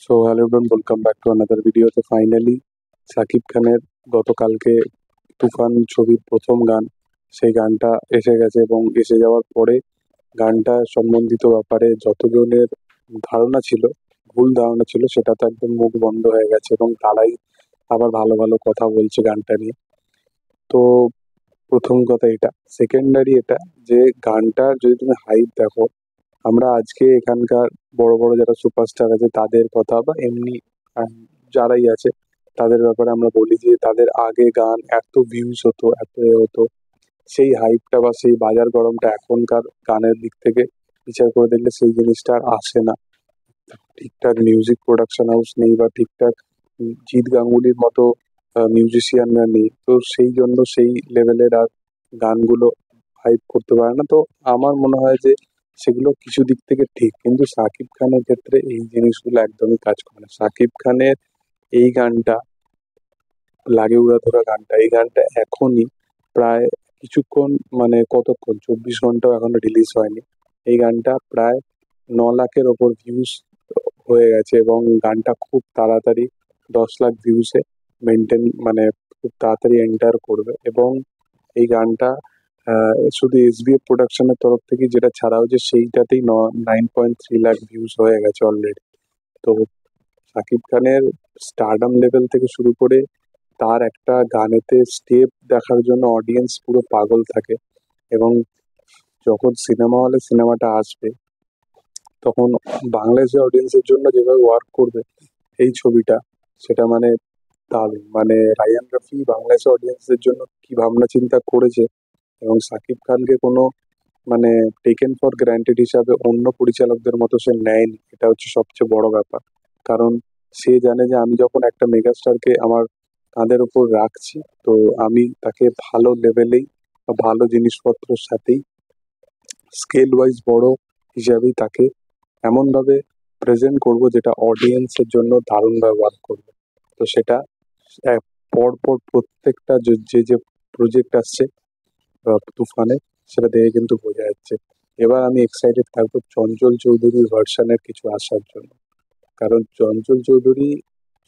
So hello everyone, welcome back to another video. তো finally Shakib খানের গতকালকে তুফান ছবির প্রথম গান, সেই গানটা এসে গেছে এবং এসে যাওয়ার পরে গানটা সম্বন্ধিত ব্যাপারে যতজনের ধারণা ছিল, ভুল ধারণা ছিল, সেটা তো একদম মুখ বন্ধ হয়ে গেছে এবং তারাই আবার ভালো ভালো কথা বলছে গানটা নিয়ে। তো প্রথম কথা এটা, সেকেন্ডারি এটা যে গানটার যদি তুমি হাইপ দেখো, আমরা আজকে এখানকার বড় বড় যারা সুপারস্টার আছে তাদের কথা বা এমনি যারাই আছে তাদের ব্যাপারে আমরা বলি যে তাদের আগে গান এত ভিউজ হতো, এত হতো, সেই হাইপটা বা সেই বাজার গরমটা এখনকার গানের দিক থেকে বিচার করে দেখলে সেই জিনিসটা আর আসে না। ঠিকঠাক মিউজিক প্রোডাকশন হাউস নেই বা ঠিকঠাক জিৎ গাঙ্গুলির মতো মিউজিশিয়ানরা নেই, তো সেই জন্য সেই লেভেলের আর গানগুলো হাইপ করতে পারে না। তো আমার মনে হয় যে সেগুলো কিছু দিক থেকে ঠিক, কিন্তু সাকিব খানের ক্ষেত্রে এই জিনিসগুলো একদমই কাজ করে না। সাকিব খানের এই গানটা, লাগে উড়াধুরা গানটা, এই গানটা এখনই প্রায় কিছুক্ষণ, মানে কতক্ষণ, 24 ঘন্টাও এখনো রিলিজ হয়নি। এই গানটা প্রায় 9 লাখের ওপর ভিউজ হয়ে গেছে এবং গানটা খুব তাড়াতাড়ি 10 লাখ ভিউসে মানে খুব তাড়াতাড়ি এন্টার করবে। এবং এই গানটা শুধু এসবিএফ প্রোডাকশনের তরফ থেকে যেটা ছাড়া হয়েছে সেইটাতেই 9.3 লাখ ভিউজ হয়ে গেছে অলরেডি। তো শাকিব খানের স্টারডাম লেভেল থেকে শুরু করে তার একটা গানেতে স্টেপ দেখার জন্য অডিয়েন্স পুরো পাগল থাকে। এবং যখন সিনেমা হলে সিনেমাটা আসবে তখন বাংলাদেশের অডিয়েন্সের জন্য যেভাবে ওয়ার্ক করবে এই ছবিটা, সেটা মানে দারুণ। মানে রায়ান রাফি বাংলাদেশের অডিয়েন্সের জন্য কি ভাবনা চিন্তা করেছে, এবং সাকিব খানকে কোনো মানে টেকেন ফর গ্র্যান্টেড হিসাবে অন্য পরিচালকদের মতো সে নেয়নি, এটা হচ্ছে সবচেয়ে বড় ব্যাপার। কারণ সে জানে যে আমি যখন একটা মেগাস্টারকে আমার কাঁধের উপর রাখছি, তো আমি তাকে ভালো লেভেলেই বা ভালো জিনিসপত্রের সাথেই স্কেল ওয়াইজ বড় হিসাবেই তাকে এমনভাবে প্রেজেন্ট করব যেটা অডিয়েন্সের জন্য দারুণভাবে ওয়ার্ক করবে। তো সেটা এক পর পর প্রত্যেকটা যে যে প্রজেক্ট আসছে তুফানে, সেটা দেখে কিন্তু বোঝা যাচ্ছে। এবার আমি এক্সাইটেড থাকবো চঞ্চল চৌধুরীর ভার্সানের কিছু আসার জন্য। কারণ চঞ্চল চৌধুরী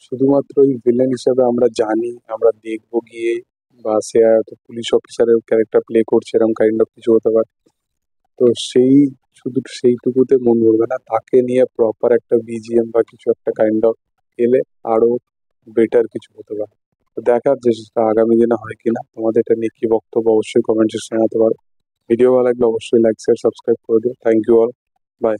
শুধুমাত্র ওই ভিলেন হিসেবে আমরা জানি, আমরা দেখবো গিয়ে, বা সে হয়তো পুলিশ অফিসারের ক্যারেক্টার প্লে করছে এরকম কাইন্ড অফ কিছু হতে পারে। তো সেই শুধু সেইটুকুতে মন ভরবে না, তাকে নিয়ে প্রপার একটা বিজিএম বা কিছু একটা কাইন্ড অফ এলে আরো বেটার কিছু হতে পারে। তো দেখার যে সেটা আগামী দিনে হয় কিনা। তোমাদের এটা নিয়ে কি বক্তব্য অবশ্যই কমেন্ট সেকশনে জানাতে পারো। ভিডিও ভালো লাগলে অবশ্যই লাইক শেয়ার সাবস্ক্রাইব করে দিও। Thank you all, by.